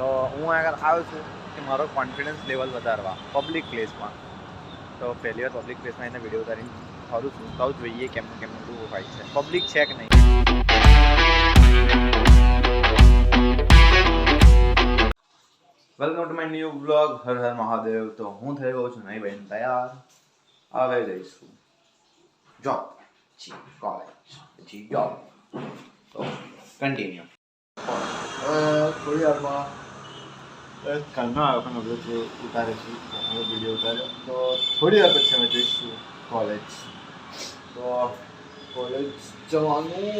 તો હું આગળ આવ્યો છું કે મારો કોન્ફિડન્સ લેવલ વધારવા પબ્લિક પ્લેસમાં. તો પહેલી વાર પબ્લિક પ્લેસમાં એને વિડીયો ઉતારીને ફરું છું તો જોઈએ કેમનું કેવું હોય છે. પબ્લિક છે કે નહીં. Welcome to my new blog. Har Har Mahadev. તો હું થઈ ગયો છું નહીં બહેન તૈયાર. હવે જઈશું જોબ, કોલેજ, પછી જોબ. તો કન્ટિન્યુ. થોડી વારમાં કાલનો આવ્યો પણ હવે જે ઉતારે છે હવે વિડીયો ઉતાર્યો તો થોડી વાર પછી અમે જઈશું કોલેજ. તો કોલેજ જવાનું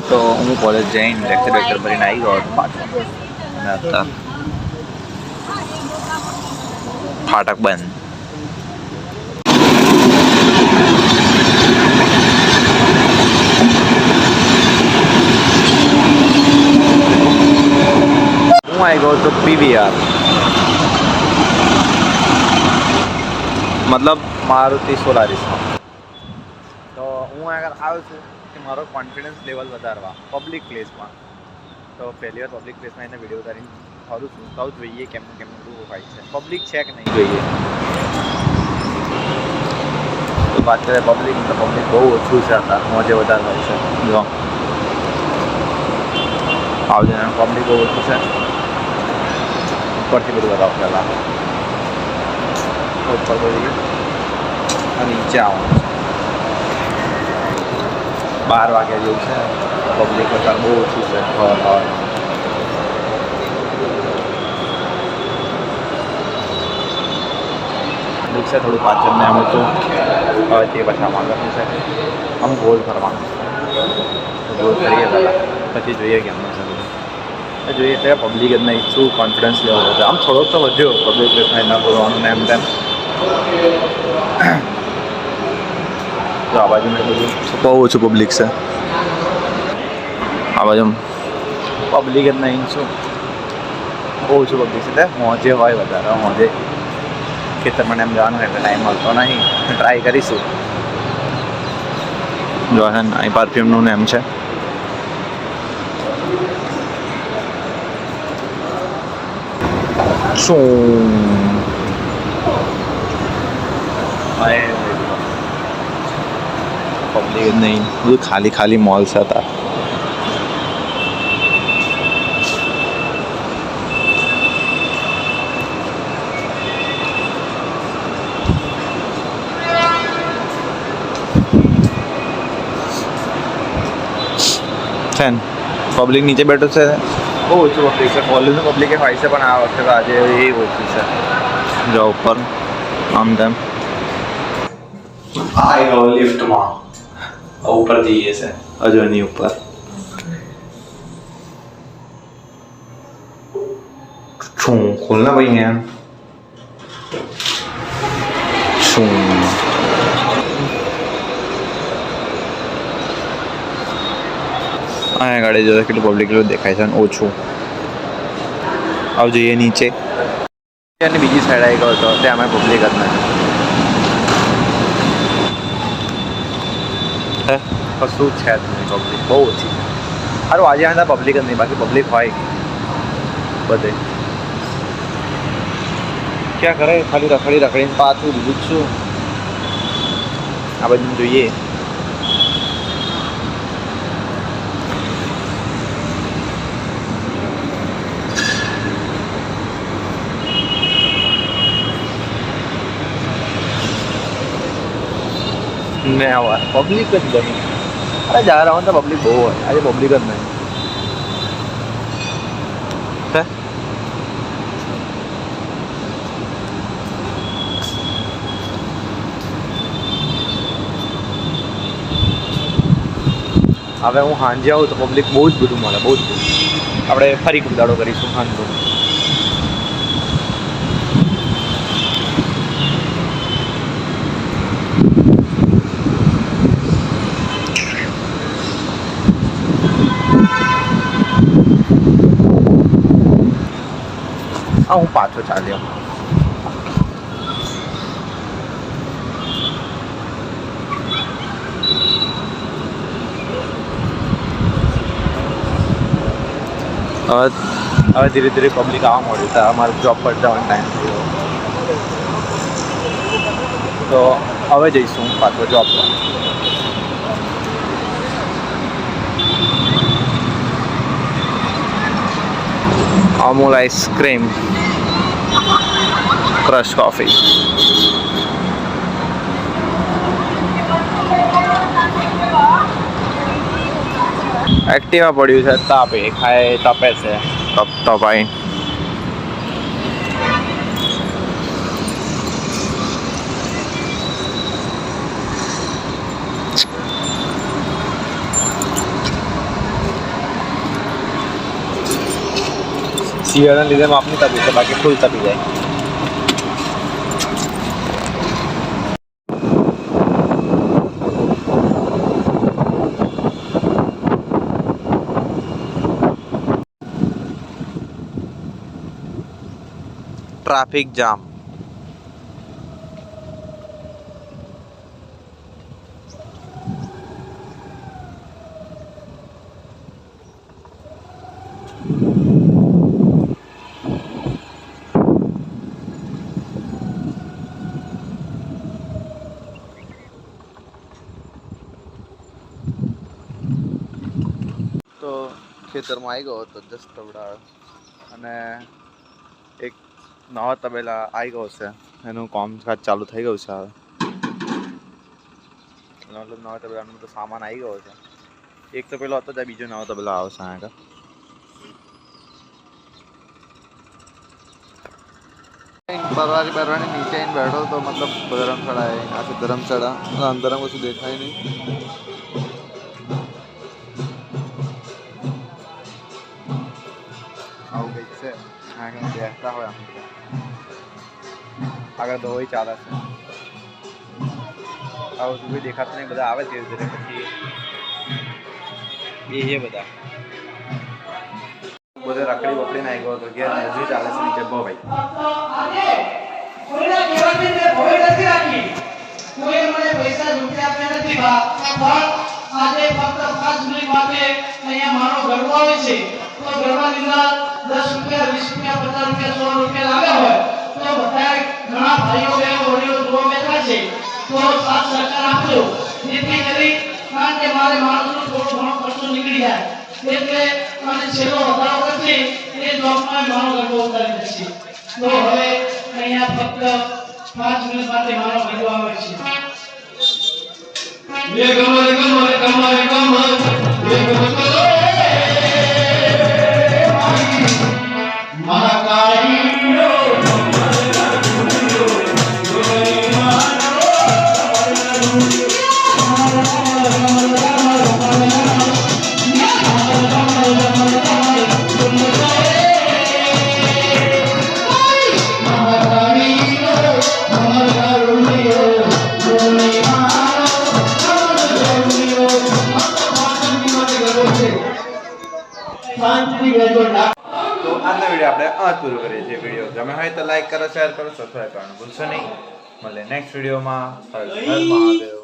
તો હું કોલેજ જઈને લેક્ચર ભરીને આવી ગયો પાછો અને અત્યારે ફાટક બંધ. હું આવી ગયો તો પીવીઆર મતલબ મારુતિ સોલારીસમાં. તો હું આગળ આવ્યો છું કે મારો કોન્ફિડન્સ લેવલ વધારવા પબ્લિક પ્લેસમાં. તો પહેલી વાર પબ્લિક પ્લેસમાં એને વિડીયો ઉતારીને ફરું છું તો જોઈએ કેમનું કેવું હોય છે. પબ્લિક છે કે નહીં જોઈએ. તો વાત કરીએ પબ્લિક તો પબ્લિક બહુ ઓછું છે અત્યારે મોજે વધારે હોય છે. જો આવજે પબ્લિક બહુ ઓછું છે. ઉપરથી બધું બતાવો પહેલાં ઉપર બધી નીચે આવવાનું છે. 12 વાગ્યા જેવું છે. પબ્લિક અત્યારે બહુ ઓછું છે. પબ્લિક છે થોડું પાછળને અમે તો હવે તે પછી માંગવાનું છે. આમ ગોલ કરવાનું છે. ગોલ કરીએ પહેલાં પછી જોઈએ કેમનું છે બધું. જોઈએ એટલે પબ્લિક જ નહીં શું કોન્ફિડન્સ લેવો છે. આમ થોડોક તો વધ્યો પબ્લિક પ્લેસમાં એના બોલવાનું ને એમ તેમ. તો આ બાજુ મેં બધું બહુ ઓછું પબ્લિક છે. આ બાજુ પબ્લિક જ નહીં શું બહુ ઓછું પબ્લિક છે. એટલે મોજે હોય વધારે મોજે. ખેતરમાં એમ જવાનું એટલે ટાઈમ મળતો નહીં. ટ્રાય કરીશું. જો છે ને અહીં પરફ્યુમનું એમ છે. શું પબ્લિક જ નહીં બધું ખાલી ખાલી મોલ્સ હતા. છે ને પબ્લિક નીચે બેઠો છે. બહુ ઓછું પબ્લિક છે. કોલેજનું પબ્લિક હોય છે પણ આ વખતે તો આજે એ ઓછું છે. જો ઉપર આમ તેમ આવી ગયો લિફ્ટમાં. ઉપર જઈએ છે હજુ એની ઉપર. શું ખોલના ભાઈ યાર. શું અહીંયા ગાડી જોડે કેટલું પબ્લિક એટલું દેખાય છે ઓછું. આવ જઈએ નીચે અને બીજી સાઈડ આવી ગયો હતો ત્યાં અમે પબ્લિક જ નથી. કશું છે જ નહીં. પબ્લિક બહુ ઓછી. સારું આજે આના પબ્લિક જ નહીં બાકી પબ્લિક હોય બધે. ક્યાં કરે ખાલી રખડીને પાછું બીજું જ શું. આ બધું જોઈએ. ને આવા પબ્લિક જ ગમે. અરે જ્યારે આવો તો પબ્લિક બહુ હોય. આજે પબ્લિક જ નહીં. હવે હું સાંજે આવું તો પબ્લિક બહુ જ બધું મળે. બહુ જ બધું. આપણે ફરી કુદાડો કરીશું સાંજનો. હું પાછો ચાલ્યો. હવે ધીરે ધીરે પબ્લિક આવવા મળ્યું હતા. અમારે જોબ પર જવાનો ટાઈમ થયો તો હવે જઈશું પાછો જોબ પર. Amul ice cream, crush coffee. Activa પડ્યું છે તાપે ખાય તપે છે તપતો ભાઈ. શિયાળાના લીધે માપની તપી છે, બાકી ફૂલ તપી જાય. Traffic jam. તો ખેતરમાં આવી ગયો તો જસ્ટ તબડા અને એક નવા તબેલા આવી ગયો છે, એનું કામકાજ ચાલુ થઈ ગયું છે. હવે મતલબ નવા તબેલાનો તો સામાન આવી ગયો છે. એક તબેલો હતો ત્યાં બીજો નવો તબેલો આવશે આગળ. પરવારી નીચે આવીને બેઠો તો મતલબ ધરમશાળા આખી ધરમશાળા અંદર કશું દેખાય નહીં. આવું કંઈક છે. આગળ બેસતા હોય આગળ તો હોય ચાલે છે. આવું કોઈ દેખાતું નહીં, બધા આવે ધીરે ધીરે પછી એ બધા બધે રખડી વખડી નાખી ગયો હતો. ઘેર હજી ચાલે છે નીચે બહુ ભાઈ. પૈસા રૂપિયા નથી આજે ફક્ત 5 મિનિટ માટે અહીંયા મારો ગરબો આવે છે. તો ગરબાની અંદર 10 રૂપિયા 20 રૂપિયા 50 રૂપિયા 100 રૂપિયા લાવ્યા હોય તો બધા ઘણા ભાઈઓ બહેનો વડીલો જોવા બેઠા છે. તો સાથ સહકાર આપજો જેથી કરી કારણ કે મારે માણસનો થોડો ઘણો ખર્ચો નીકળી જાય. એટલે અને છેલ્લો વધારો કરશે એ જોબમાં મારો ગરબો ઉતારી દેશે. તો હવે અહીંયા ફક્ત 5 મિનિટ માટે મારો ગરબો આવે છે. ये कमर कमर कमर कमर ये कमर महाकाली તો આજનો વિડીયો આપણે આ પૂરો કરીએ છીએ. વિડીયો ગમે હોય તો લાઈક કરો, શેર કરો, સબસ્ક્રાઈબ કરવાનું ભૂલશો નહીં. મળે નેક્સ્ટ વિડીયોમાં. હર હર મહાદેવ.